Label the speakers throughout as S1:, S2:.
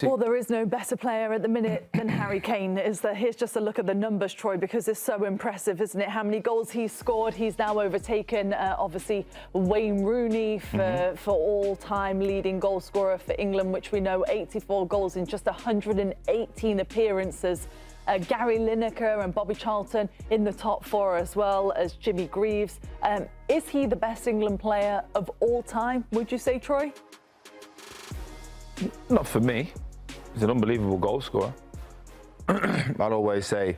S1: Well, there is no better player at the minute than Harry Kane. Here's just a look at the numbers, Troy, because it's so impressive, isn't it? How many goals he's scored. He's now overtaken, obviously, Wayne Rooney for all-time leading goal scorer for England, which we know 84 goals in just 118 appearances. Gary Lineker and Bobby Charlton in the top four, as well as Jimmy Greaves. Is he the best England player of all time, would you say, Troy?
S2: Not for me. He's an unbelievable goal scorer. I'd always say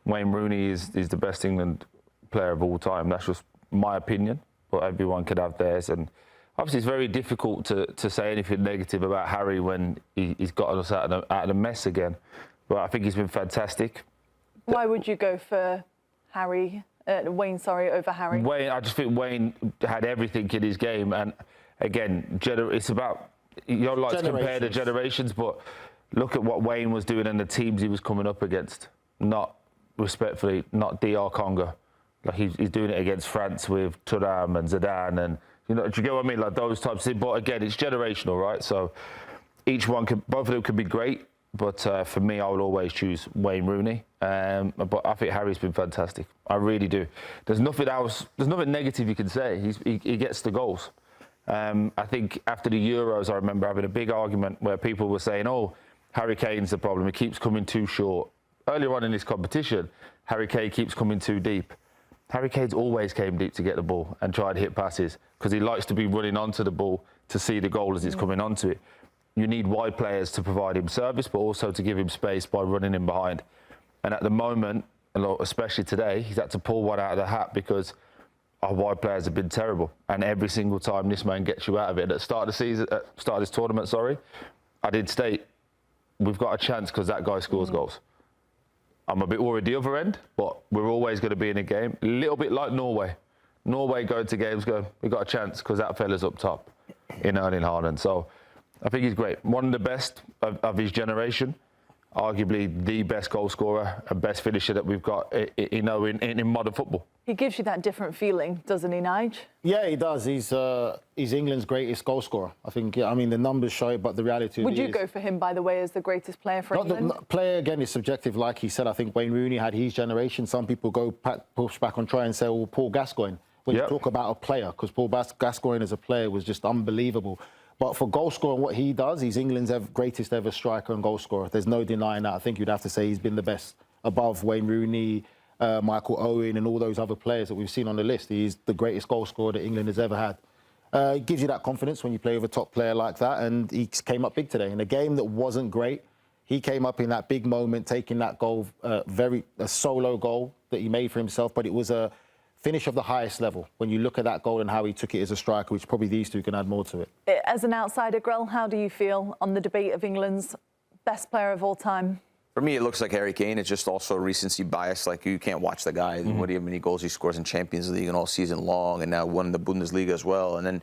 S2: Wayne Rooney is the best England player of all time. That's just my opinion, but everyone could have theirs. And obviously it's very difficult to say anything negative about Harry when he's gotten us out of the mess again. But I think he's been fantastic.
S1: Why would you go for Wayne over Harry?
S2: Wayne, I just think Wayne had everything in his game. And again, it's about, you don't like to compare the generations, but look at what Wayne was doing and the teams he was coming up against. Not respectfully, not DR Congo. Like he's doing it against France with Thuram and Zidane, and do you get what I mean? Like those types of things. But again, it's generational, right? So both of them could be great. But for me, I would always choose Wayne Rooney. But I think Harry's been fantastic. I really do. There's nothing else. There's nothing negative you can say. He gets the goals. I think after the Euros, I remember having a big argument where people were saying, "Oh, Harry Kane's the problem. He keeps coming too short." Earlier on in this competition, Harry Kane keeps coming too deep. Harry Kane's always came deep to get the ball and try to hit passes because he likes to be running onto the ball to see the goal as it's coming onto it. You need wide players to provide him service, but also to give him space by running in behind. And at the moment, especially today, he's had to pull one out of the hat because our wide players have been terrible. And every single time this man gets you out of it. At the start of the season, start of this tournament, I did state, we've got a chance because that guy scores goals. I'm a bit worried the other end, but we're always going to be in a game. A little bit like Norway. Norway going to games going, we've got a chance because that fella's up top in Erling Haaland. So I think he's great. One of the best of his generation. Arguably the best goal scorer and best finisher that we've got, in modern football. He
S1: gives you that different feeling, doesn't he, Nige?
S3: Yeah, he does. He's England's greatest goal scorer. I think. I mean, the numbers show it, but the reality
S1: Would you go for him, by the way, as the greatest player for England?
S3: Player, again, is subjective. Like he said, I think Wayne Rooney had his generation. Some people push back and try and say, well, Paul Gascoigne. When you talk about a player, because Paul Gascoigne as a player was just unbelievable. But for goal scoring, what he does, he's England's greatest ever striker and goal scorer. There's no denying that. I think you'd have to say he's been the best above Wayne Rooney, Michael Owen and all those other players that we've seen on the list. He's the greatest goal scorer that England has ever had. It gives you that confidence when you play with a top player like that, and he came up big today. In a game that wasn't great, he came up in that big moment, taking that goal, a solo goal that he made for himself, but it was a finish of the highest level. When you look at that goal and how he took it as a striker, which probably these two can add more to it.
S1: As an outsider, Grell, how do you feel on the debate of England's best player of all time?
S4: For me, it looks like Harry Kane. It's just also recency bias. Like, you can't watch the guy. What do you many goals he scores in Champions League and all season long, and now won the Bundesliga as well. And then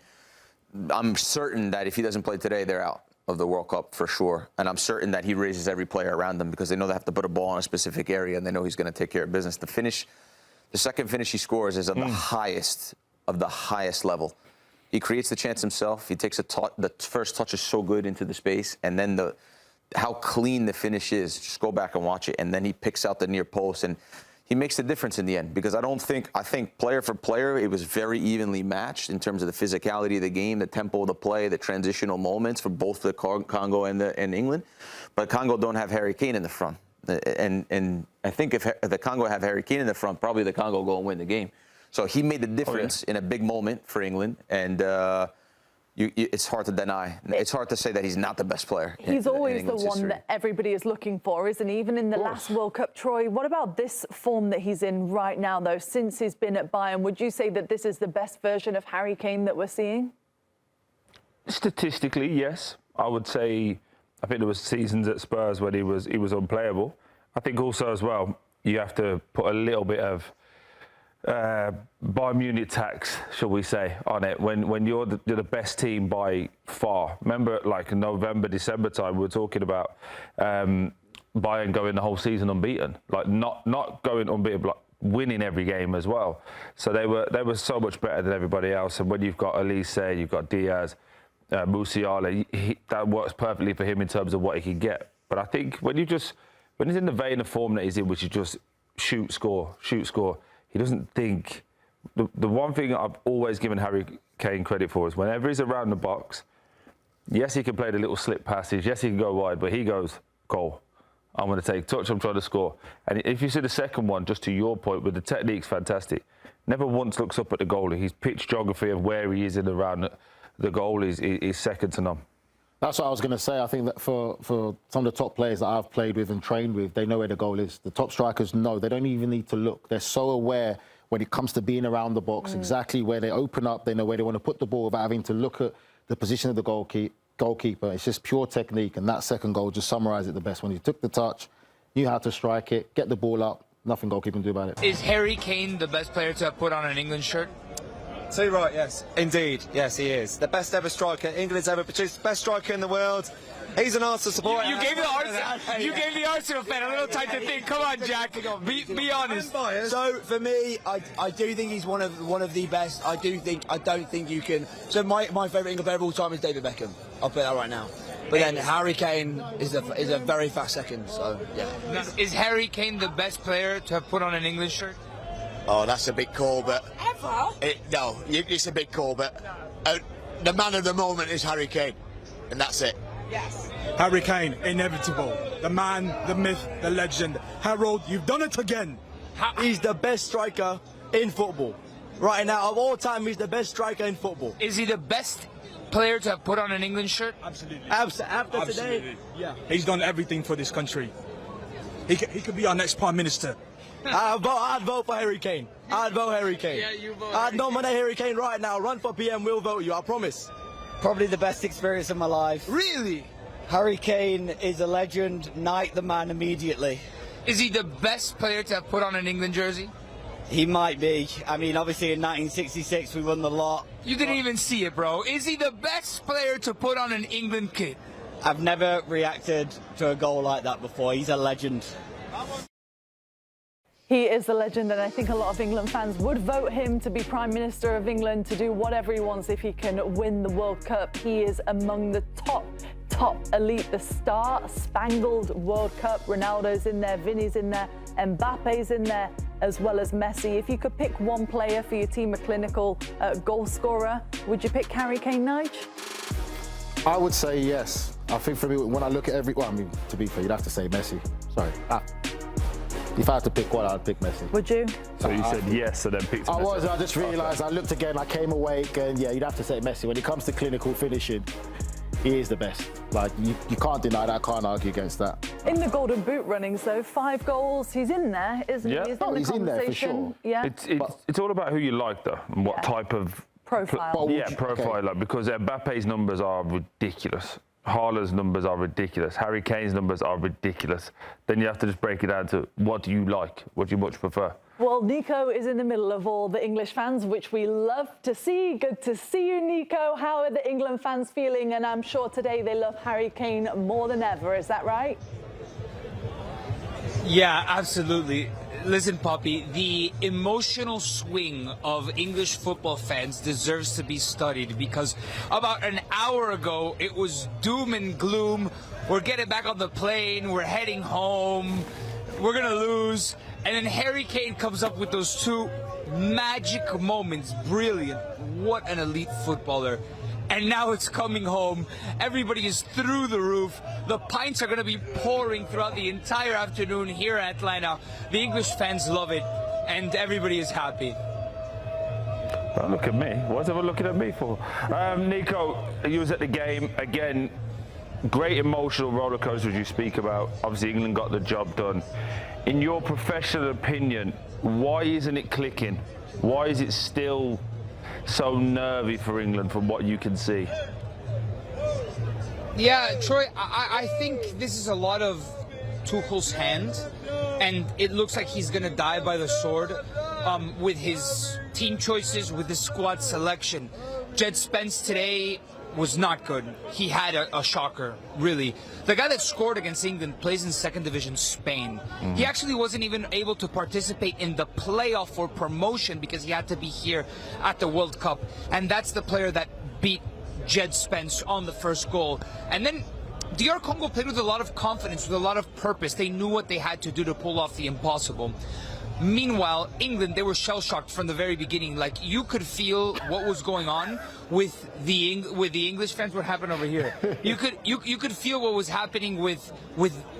S4: I'm certain that if he doesn't play today, they're out of the World Cup for sure. And I'm certain that he raises every player around them because they know they have to put a ball in a specific area, and they know he's going to take care of business. The second finish he scores is at the highest of the highest level. He creates the chance himself. He takes the first touch is so good into the space, and then how clean the finish is. Just go back and watch it, and then he picks out the near post, and he makes the difference in the end. Because I think player for player, it was very evenly matched in terms of the physicality of the game, the tempo of the play, the transitional moments for both the Congo and England. But Congo don't have Harry Kane in the front. And I think if the Congo have Harry Kane in the front, probably the Congo go and win the game. So he made the difference in a big moment for England, and it's hard to deny. It's hard to say that he's not the best player.
S1: He's always the one that everybody is looking for, isn't he? Even in the last World Cup, Troy. What about this form that he's in right now, though? Since he's been at Bayern, would you say that this is the best version of Harry Kane that we're seeing?
S2: Statistically, yes. I would say. I think there was seasons at Spurs when he was unplayable. I think also as well, you have to put a little bit of Bayern Munich tax, shall we say, on it. When you're the best team by far. Remember, like in November, December time, we were talking about Bayern going the whole season unbeaten, like not going unbeaten, but like winning every game as well. So they were so much better than everybody else. And when you've got Elise, you've got Diaz, Musiala, that works perfectly for him in terms of what he can get. But I think when he's in the vein of form that he's in, which is just shoot, score, he doesn't think. The one thing I've always given Harry Kane credit for is whenever he's around the box, yes, he can play the little slip passes, yes, he can go wide, but he goes, goal. I'm going to take touch, I'm trying to score. And if you see the second one, just to your point, with the technique's fantastic, never once looks up at the goalie. His pitch geography of where he is in and around the goal is second to none.
S3: That's what I was going to say. I think that for some of the top players that I've played with and trained with, they know where the goal is. The top strikers know. They don't even need to look. They're so aware when it comes to being around the box, exactly where they open up. They know where they want to put the ball without having to look at the position of the goalkeeper. It's just pure technique, and that second goal just summarised it the best. When he took the touch, knew how to strike it, get the ball up, nothing goalkeeper can do about it.
S5: Is Harry Kane the best player to have put on an England shirt?
S6: Too right, yes. Indeed, yes, he is. The best ever striker England's ever produced, best striker in the world. He's an Arsenal supporter.
S5: You gave the Arsenal fan a little time to think. Come on, Jack. Be honest.
S7: So for me, I do think he's one of the best. I don't think you can. So my favourite England player of all time is David Beckham. I'll put that right now. But then Harry Kane is a very fast second. So yeah.
S5: Now, is Harry Kane the best player to have put on an England shirt?
S7: Oh, that's a big call, but it's a big call, but the man of the moment is Harry Kane, and that's it.
S8: Yes. Harry Kane, inevitable. The man, the myth, the legend. Harold, you've done it again.
S7: He's the best striker in football. Right now, of all time, he's the best striker in football.
S5: Is he the best player to have put on an England shirt?
S8: Absolutely.
S7: After today?
S8: Yeah. He's done everything for this country. He could be our next Prime Minister.
S7: I'd vote for Harry Kane. I'd vote Harry Kane.
S5: Yeah, you vote.
S7: I'd nominate Harry Kane right now. Run for PM, we'll vote you, I promise.
S9: Probably the best experience of my life.
S7: Really?
S9: Harry Kane is a legend. Knight the man immediately.
S5: Is he the best player to have put on an England jersey?
S9: He might be. I mean, obviously in 1966 we won the lot.
S5: You didn't even see it, bro. Is he the best player to put on an England kit?
S9: I've never reacted to a goal like that before. He's a legend.
S1: He is a legend, and I think a lot of England fans would vote him to be Prime Minister of England, to do whatever he wants if he can win the World Cup. He is among the top elite, the star-spangled World Cup. Ronaldo's in there, Vinny's in there, Mbappe's in there, as well as Messi. If you could pick one player for your team, a clinical goal scorer, would you pick Harry Kane, Nige?
S3: I would say yes. I think for me, when I look at to be fair, you'd have to say Messi. Sorry. If I had to pick one, I'd pick Messi.
S1: Would you?
S2: So you said yes, and then picked Messi.
S3: I just realised, I looked again, I came awake, and yeah, you'd have to say Messi. When it comes to clinical finishing, he is the best. Like, you can't deny that, can't argue against that.
S1: In the Golden Boot runnings, though, 5 goals, he's in there, isn't he?
S3: He's in there for sure.
S1: Yeah.
S2: It's all about who you like, though, and what type of
S1: profile.
S2: Profile, like, because Mbappe's numbers are ridiculous. Haaland's numbers are ridiculous. Harry Kane's numbers are ridiculous. Then you have to just break it down to what do you like? What do you much prefer?
S1: Well, Nico is in the middle of all the English fans, which we love to see. Good to see you, Nico. How are the England fans feeling? And I'm sure today they love Harry Kane more than ever. Is that right?
S5: Yeah, absolutely. Listen, Poppy, the emotional swing of English football fans deserves to be studied, because about an hour ago, it was doom and gloom. We're getting back on the plane. We're heading home. We're going to lose. And then Harry Kane comes up with those 2 magic moments. Brilliant. What an elite footballer. And now it's coming home. Everybody is through the roof. The pints are going to be pouring throughout the entire afternoon here in Atlanta. The English fans love it, and everybody is happy.
S2: Don't look at me. What's everyone looking at me for? Nico, you was at the game. Again, great emotional roller coaster as you speak about. Obviously, England got the job done. In your professional opinion, why isn't it clicking? Why is it still so nervy for England from what you can see?
S5: Yeah, Troy, I think this is a lot of Tuchel's hand, and it looks like he's going to die by the sword with his team choices, with his squad selection. Jed Spence today was not good. He had a shocker, really. The guy that scored against England plays in 2nd Division Spain. He actually wasn't even able to participate in the playoff for promotion because he had to be here at the World Cup. And that's the player that beat Jed Spence on the first goal. And then DR Congo played with a lot of confidence, with a lot of purpose. They knew what they had to do to pull off the impossible. Meanwhile, England, they were shell-shocked from the very beginning. Like, you could feel what was going on with the English fans. What happened over here? You could feel what was happening with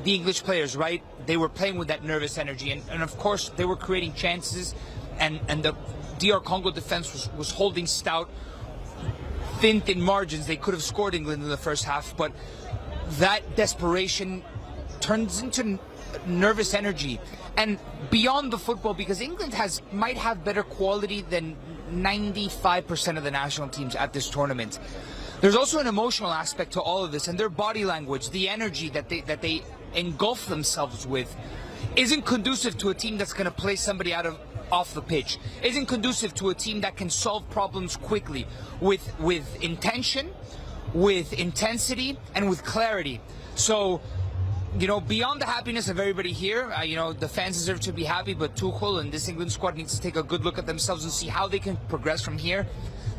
S5: the English players, right? They were playing with that nervous energy, and of course they were creating chances, and the DR Congo defense was holding stout, thin margins. They could have scored England in the first half, but that desperation turns into nervous energy. And beyond the football, because England might have better quality than 95% of the national teams at this tournament, there's also an emotional aspect to all of this, and their body language, the energy that they engulf themselves with, isn't conducive to a team that's going to play somebody off the pitch, isn't conducive to a team that can solve problems quickly with intention, with intensity, and with clarity. So, you know, beyond the happiness of everybody here, you know, the fans deserve to be happy, but Tuchel and this England squad needs to take a good look at themselves and see how they can progress from here.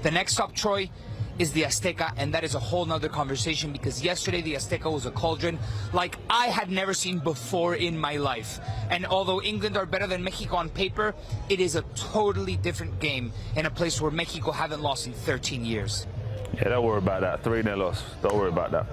S5: The next stop, Troy, is the Azteca, and that is a whole nother conversation, because yesterday the Azteca was a cauldron like I had never seen before in my life. And although England are better than Mexico on paper, it is a totally different game in a place where Mexico haven't lost in 13 years.
S2: Yeah, don't worry about that. 3-0 loss. Don't worry about that.